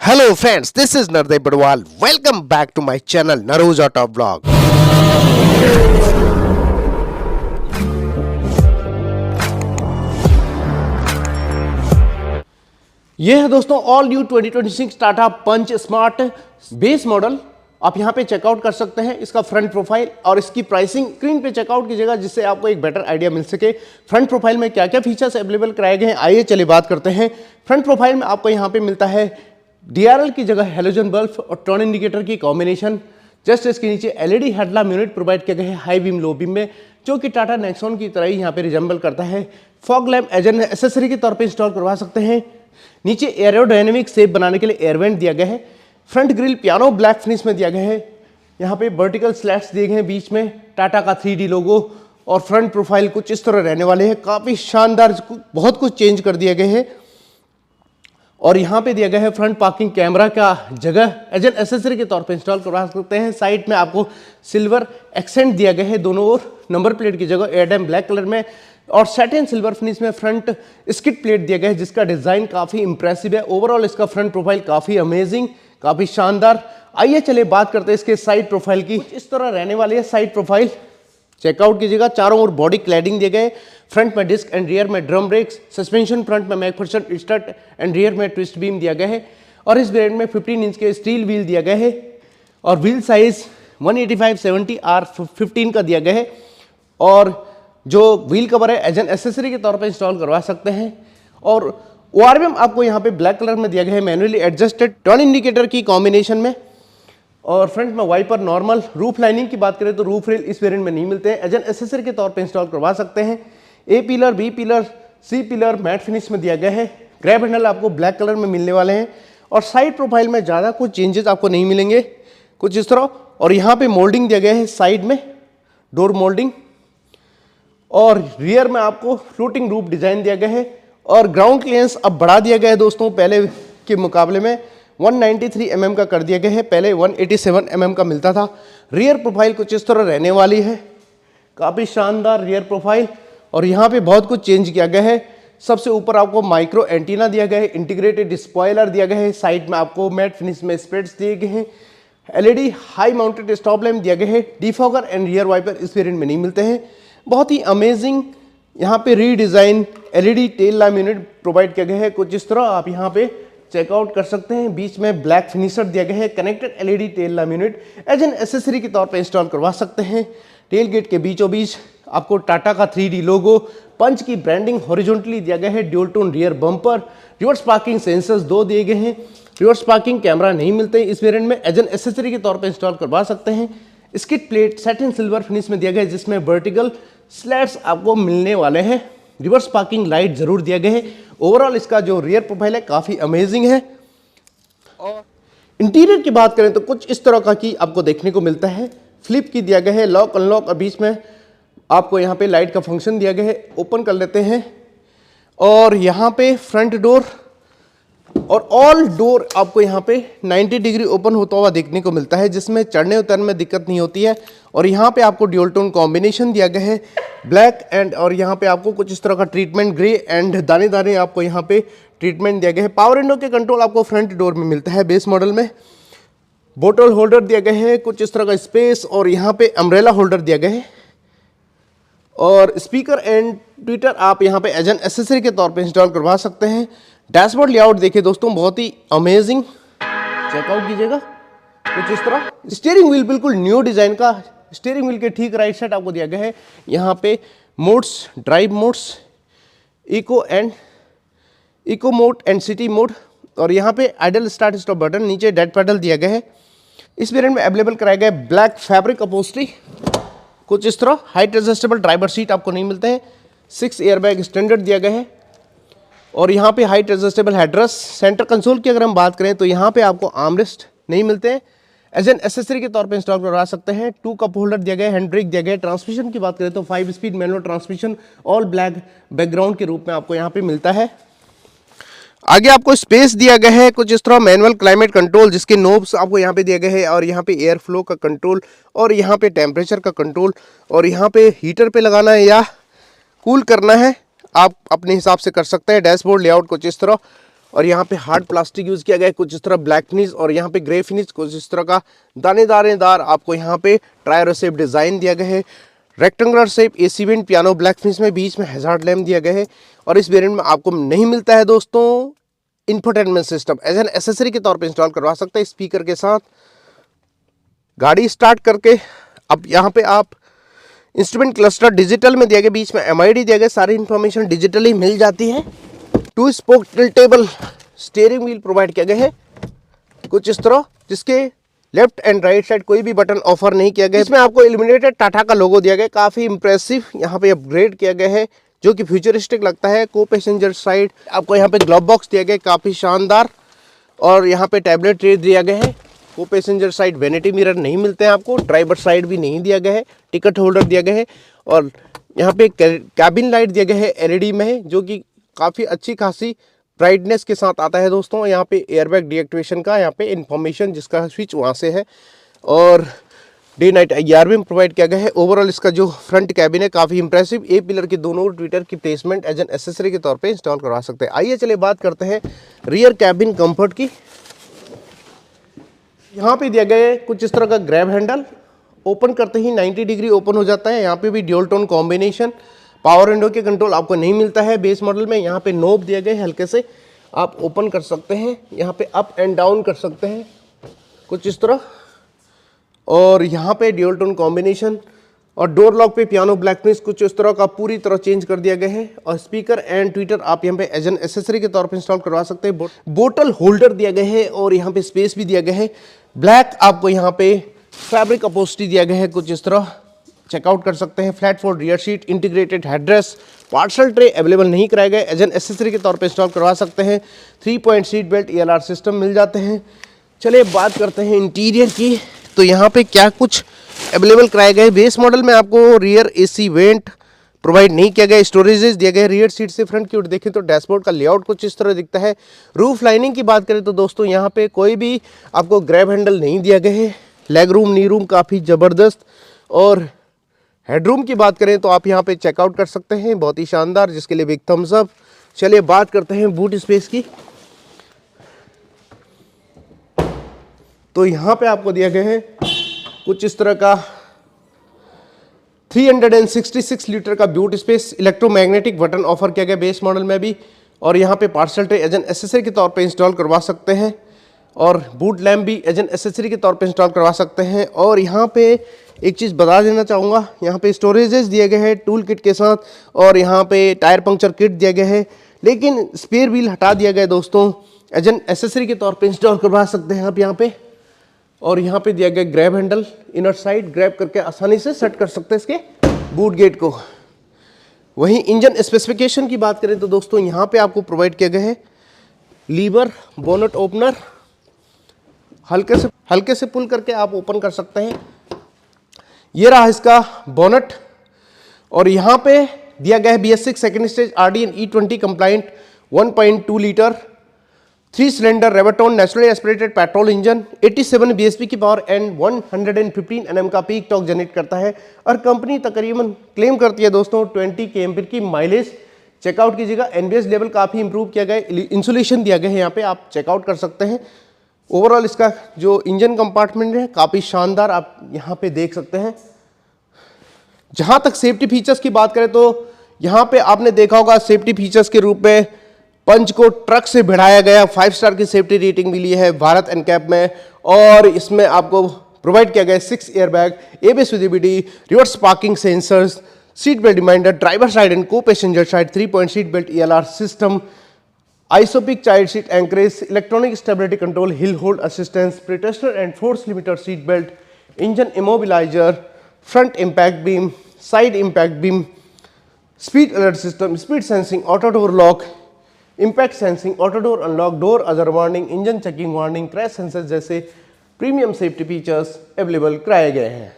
Hello friends, this is Narday Badwal. Welcome back to my channel Naroja Top Vlog. ये है दोस्तों all new 2026 Tata पंच smart base model. आप यहाँ पे checkout कर सकते हैं इसका फ्रंट प्रोफाइल और इसकी प्राइसिंग स्क्रीन पे चेकआउट कीजिएगा जिससे आपको एक बेटर आइडिया मिल सके। फ्रंट प्रोफाइल में क्या क्या फीचर्स अवेलेबल कराए गए हैं, आइए चलिए बात करते हैं। फ्रंट प्रोफाइल में आपको यहाँ पे मिलता है DRL की जगह हेलोजन बल्ब और टर्न इंडिकेटर की कॉम्बिनेशन। जस्ट इसके नीचे LED हेडलैम्प यूनिट प्रोवाइड किया गया है हाई बीम लो बीम में, जो कि टाटा नेक्सॉन की तरह ही यहाँ पे रिजेंबल करता है। Fog lamp as an accessory के तौर पे इंस्टॉल करवा सकते हैं। नीचे एरोडायनेमिक शेप बनाने के लिए एयर वेंट दिया गया है। Front grille piano black finish में दिया गया है। यहाँ पे वर्टिकल स्लैट्स दिए गए हैं, बीच में टाटा का 3D लोगो और फ्रंट प्रोफाइल कुछ इस तरह रहने वाले हैं। काफ़ी शानदार, बहुत कुछ चेंज कर दिया गया है। और यहाँ पे दिया गया है फ्रंट पार्किंग कैमरा का जगह एज एन एसेसरी के तौर पे इंस्टॉल करवा सकते हैं। साइड में आपको सिल्वर एक्सेंट दिया गया है दोनों ओर, नंबर प्लेट की जगह एडम ब्लैक कलर में और सैटिन सिल्वर फिनिश में फ्रंट स्किड प्लेट दिया गया है जिसका डिजाइन काफ़ी इंप्रेसिव है। ओवरऑल इसका फ्रंट प्रोफाइल काफ़ी अमेजिंग, काफ़ी शानदार। आइए चलिए बात करते हैं इसके साइड प्रोफाइल की। इस तरह रहने वाली है साइड प्रोफाइल, चेकआउट कीजिएगा। चारों ओर बॉडी क्लैडिंग दिए गए, फ्रंट में डिस्क एंड रियर में ड्रम ब्रेक्स, सस्पेंशन फ्रंट में मैकफर्सन स्टड एंड रियर में ट्विस्ट बीम दिया गया है। और इस वेरिएंट में 15 इंच के स्टील व्हील दिया गया है और व्हील साइज 185/70 R15 का दिया गया है। और जो व्हील कवर है एज एन एसेसरी के तौर पर इंस्टॉल करवा सकते हैं। और ORVM आपको यहाँ पे ब्लैक कलर में दिया गया है, मैनुअली एडजस्टेड टर्न इंडिकेटर की कॉम्बिनेशन में। और फ्रंट में वाइपर नॉर्मल। रूफ लाइनिंग की बात करें तो रूफ रेल इस वेरिएंट में नहीं मिलते हैं, एज एन एसेसरी के तौर पे इंस्टॉल करवा सकते हैं। A pillar, B pillar, C pillar matte finish में दिया गया है। ग्रैब हैंडल आपको ब्लैक कलर में मिलने वाले हैं। और साइड प्रोफाइल में ज़्यादा कुछ चेंजेस आपको नहीं मिलेंगे, कुछ इस तरह। और यहाँ पे मोल्डिंग दिया गया है साइड में, डोर मोल्डिंग। और रियर में आपको फ्लोटिंग रूफ डिजाइन दिया गया है। और ग्राउंड क्लियरेंस अब बढ़ा दिया गया है दोस्तों, पहले के मुकाबले में 193 mm का कर दिया गया है, पहले 187 mm का मिलता था। रियर प्रोफाइल कुछ इस तरह रहने वाली है, काफ़ी शानदार रियर प्रोफाइल। और यहाँ पे बहुत कुछ चेंज किया गया है। सबसे ऊपर आपको माइक्रो एंटीना दिया गया है, इंटीग्रेटेड स्पॉइलर दिया गया है। साइड में आपको मैट फिनिश में स्प्रेड्स दिए गए हैं। LED high mounted stop lamp दिया गया है। डिफॉगर एंड रियर वाइपर इस वेरिएंट में नहीं मिलते हैं। बहुत ही अमेजिंग यहाँ पे redesign LED tail lamp unit provide किया गया है, कुछ इस तरह आप यहाँ पे चेकआउट कर सकते हैं। बीच में ब्लैक फिनिशर दिया गया है। Connected LED tail lamp unit as an accessory के तौर पे इंस्टॉल करवा सकते हैं। टेल गेट के बीचों बीच आपको टाटा का 3D लोगो, पंच की ब्रांडिंग हॉरिजॉन्टली दिया गया है। Dual tone rear bumper, reverse parking sensors 2 दिए गए हैं। रिवर्स पार्किंग कैमरा नहीं मिलते इस वेरिएंट में, एज एन एसेसरी के तौर पे इंस्टॉल करवा सकते हैं। Skid plate satin silver finish में दिया गया है जिसमें वर्टिकल स्लैट्स आपको मिलने वाले हैं। रिवर्स पार्किंग लाइट जरूर दिया गया है। ओवरऑल इसका जो रियर प्रोफाइल है काफ़ी अमेजिंग है। और इंटीरियर की बात करें तो कुछ इस तरह का की आपको देखने को मिलता है। फ्लिप की दिया गया है, लॉक अनलॉक, और बीच में आपको यहाँ पे लाइट का फंक्शन दिया गया है। ओपन कर लेते हैं और यहाँ पे फ्रंट डोर और ऑल डोर आपको यहाँ पे 90 डिग्री ओपन होता हुआ देखने को मिलता है, जिसमें चढ़ने उतरने में दिक्कत नहीं होती है। और यहाँ पे आपको ड्यूल टोन कॉम्बिनेशन दिया गया है, ब्लैक एंड, और यहाँ पे आपको कुछ इस तरह का ट्रीटमेंट ग्रे एंड दाने दाने आपको यहाँ पे ट्रीटमेंट दिया गया है। पावर विंडो के कंट्रोल आपको फ्रंट डोर में मिलता है बेस मॉडल में। बोतल होल्डर दिया गया है, कुछ इस तरह का स्पेस, और यहाँ पे अम्ब्रेला होल्डर दिया गया है। और स्पीकर एंड ट्विटर आप यहाँ पे एज एन एसेसरी के तौर पे इंस्टॉल करवा सकते हैं। डैशबोर्ड लेआउट देखिए दोस्तों, बहुत ही अमेजिंग, चेकआउट कीजिएगा कुछ इस तरह। स्टीयरिंग व्हील बिल्कुल न्यू डिजाइन का, स्टीयरिंग व्हील के ठीक राइट साइड आपको दिया गया है यहाँ पे modes, drive modes, eco mode and city mode. और यहाँ पे आइडल स्टार्ट स्टॉप बटन, नीचे डेड पैडल दिया गया है। इस वेरिएंट में अवेलेबल कराया गया है ब्लैक फैब्रिक अपहोल्स्ट्री, कुछ इस तरह। हाइट एडजस्टेबल ड्राइवर सीट आपको नहीं मिलते हैं। 6 एयरबैग स्टैंडर्ड दिया गया है। और यहाँ पे height adjustable headrest. Centre console की अगर हम बात करें तो यहाँ पे आपको आर्मरेस्ट नहीं मिलते हैं, एज एन एसेसरी के तौर पे इंस्टॉल करवा सकते हैं। 2 कप होल्डर दिया गया है, हैंड ब्रेक दिया गया है। ट्रांसमिशन की बात करें तो 5 speed manual transmission all black background के रूप में आपको यहाँ पे मिलता है। आगे आपको स्पेस दिया गया है कुछ इस तरह। मैनुअल क्लाइमेट कंट्रोल जिसके नोब्स आपको यहाँ पे दिए गए हैं, और यहाँ पे एयर फ्लो का कंट्रोल, और यहाँ पे टेम्परेचर का कंट्रोल, और यहाँ पे हीटर पे लगाना है या कूल करना है आप अपने हिसाब से कर सकते हैं। डैशबोर्ड लेआउट कुछ इस तरह। और यहाँ पे हार्ड प्लास्टिक यूज किया गया है, कुछ इस तरह ब्लैक फिनिश और यहाँ पे ग्रे फिनिश, कुछ इस तरह का दानेदार आपको यहाँ पे ट्रायरो शेप डिजाइन दिया गया है। Rectangular shape AC vent piano black finish में, बीच में हैजार्ड लैम्प दिया गया है। और इस वेरिएंट में आपको नहीं मिलता है दोस्तों infotainment system, as an accessory के तौर पे इंस्टॉल करवा सकते हैं स्पीकर के साथ। गाड़ी स्टार्ट करके अब यहाँ पे आप इंस्ट्रूमेंट क्लस्टर डिजिटल में दिया गया, बीच में MID दिया गया, सारी इंफॉर्मेशन डिजिटली मिल जाती है। 2 spoke tiltable steering wheel provide किया गया है कुछ इस तरह, जिसके लेफ्ट एंड राइट साइड कोई भी बटन ऑफर नहीं किया गया। इसमें आपको इल्यूमिनेटेड टाटा का लोगो दिया गया, काफी इंप्रेसिव यहाँ पे अपग्रेड किया गया है, जो कि फ्यूचरिस्टिक लगता है। को पैसेंजर साइड आपको यहाँ पे ग्लव बॉक्स दिया गया, काफी शानदार। और यहाँ पे टैबलेट ट्रे दिया गया है। को पैसेंजर साइड वैनिटी मिरर नहीं मिलते हैं आपको, ड्राइवर साइड भी नहीं दिया गया है, टिकट होल्डर दिया गया है। और यहाँ पे कैबिन लाइट दिया गया है, LED में है, जो कि काफ़ी अच्छी खासी ब्राइटनेस के साथ आता है दोस्तों। यहाँ पे एयरबैग डीएक्टिवेशन का यहाँ पे इंफॉर्मेशन जिसका स्विच वहाँ से है। और डे नाइट IR भी प्रोवाइड किया गया है। ओवरऑल इसका जो फ्रंट कैबिन है काफ़ी इंप्रेसिव। ए पिलर के दोनों ट्विटर की प्लेसमेंट एज एन एसेसरी के तौर पे इंस्टॉल करवा सकते हैं। आइए चलिए बात करते हैं रियर कैबिन कंफर्ट की। यहाँ पे दिया गया है कुछ इस तरह का ग्रैब हैंडल, ओपन करते ही 90 डिग्री ओपन हो जाता है। यहाँ पे भी dual tone combination, power window के कंट्रोल आपको नहीं मिलता है बेस मॉडल में। यहाँ पे नोब दिए गए, हल्के से आप ओपन कर सकते हैं, यहाँ पे अप एंड डाउन कर सकते हैं कुछ इस तरह। और यहाँ पे ड्यूल टोन कॉम्बिनेशन और डोर लॉक पे पियानो ब्लैक फिनिश कुछ इस तरह का पूरी तरह चेंज कर दिया गया है। और स्पीकर एंड ट्विटर आप यहाँ पे एज एन एसेसरी के तौर पे इंस्टॉल करवा सकते हैं। बोतल होल्डर दिया गया है और यहाँ पे स्पेस भी दिया गया है। ब्लैक आपको यहाँ पे फैब्रिक अपोस्टी दिया गया है कुछ इस तरह, चेकआउट कर सकते हैं। Flat fold rear seat, integrated headrest, parcel tray available नहीं कराए गए, एज एन एसेसरी के तौर पे इंस्टॉल करवा सकते हैं। 3 point seat belt ELR system मिल जाते हैं। चलिए बात करते हैं इंटीरियर की। तो यहाँ पे क्या कुछ अवेलेबल कराए गए। बेस मॉडल में आपको रियर AC वेंट प्रोवाइड नहीं किया गया, स्टोरेजेस दिया गया। रियर सीट से फ्रंट की ओर देखें तो डैशबोर्ड का लेआउट कुछ इस तरह दिखता है। रूफ लाइनिंग की बात करें तो दोस्तों यहाँ पे कोई भी आपको ग्रैब हैंडल नहीं दिया गया है। लेग रूम, नी रूम काफ़ी ज़बरदस्त। और हेडरूम की बात करें तो आप यहाँ पे चेकआउट कर सकते हैं, बहुत ही शानदार, जिसके लिए बिग थम्स अप। चलिए बात करते हैं बूट स्पेस की। तो यहाँ पे आपको दिया गया है कुछ इस तरह का 366 लीटर का boot space. Electromagnetic button offer किया गया बेस मॉडल में भी। और यहाँ पे parcel tray as an accessory के तौर पे इंस्टॉल करवा सकते हैं। और बूट लैम्प भी एज एन एसेसरी के तौर पे इंस्टॉल करवा सकते हैं। और यहाँ पे एक चीज़ बता देना चाहूँगा, यहाँ पे स्टोरेजेस दिए गए हैं टूल किट के साथ। और यहाँ पे टायर पंक्चर किट दिया गया है, लेकिन स्पेयर व्हील हटा दिया गया दोस्तों, एज एन एसेसरी के तौर पे इंस्टॉल करवा सकते हैं आप यहाँ पे। और यहाँ पे दिया गया grab handle, inner side grab करके आसानी से सेट कर सकते हैं इसके बूट गेट को। वहीं इंजन स्पेसिफिकेशन की बात करें तो दोस्तों यहाँ पे आपको प्रोवाइड किया गया है लीवर, बोनट ओपनर, हल्के से पुल करके आप ओपन कर सकते हैं। ये रहा इसका बोनट। और यहाँ पे दिया गया है BS6 second stage RDN E20 compliant 1.2 litre 3 cylinder Revotron naturally aspirated petrol engine, 87 bhp की पावर एंड 115 Nm का पीक टॉर्क जनरेट करता है। और कंपनी तकरीबन क्लेम करती है दोस्तों 20 km की माइलेज। चेकआउट कीजिएगा, NBS लेवल काफ़ी इंप्रूव किया गया है, इंसुलेशन दिया गया है, यहाँ पे आप चेकआउट कर सकते हैं। ओवरऑल इसका जो इंजन कंपार्टमेंट है काफ़ी शानदार, आप यहाँ पे देख सकते हैं। जहाँ तक सेफ्टी फीचर्स की बात करें तो यहाँ पे आपने देखा होगा सेफ्टी फीचर्स के रूप में पंच को ट्रक से भिड़ाया गया, 5 स्टार की सेफ्टी रेटिंग मिली है भारत एनकैप में। और इसमें आपको प्रोवाइड किया गया 6 airbag, ABS with EBD, reverse parking sensors, seat belt reminder, driver side and co-passenger side 3 point seat belt ELR system, ISOFIX child seat anchorage, electronic stability control, hill hold assistance, pretensioner and force limiter seat belt, engine immobiliser, front impact beam, side impact beam, speed alert system, speed sensing, auto door lock, impact sensing, auto door unlock, door ajar warning, engine checking warning, crash sensor जैसे premium safety features available कराए गए हैं।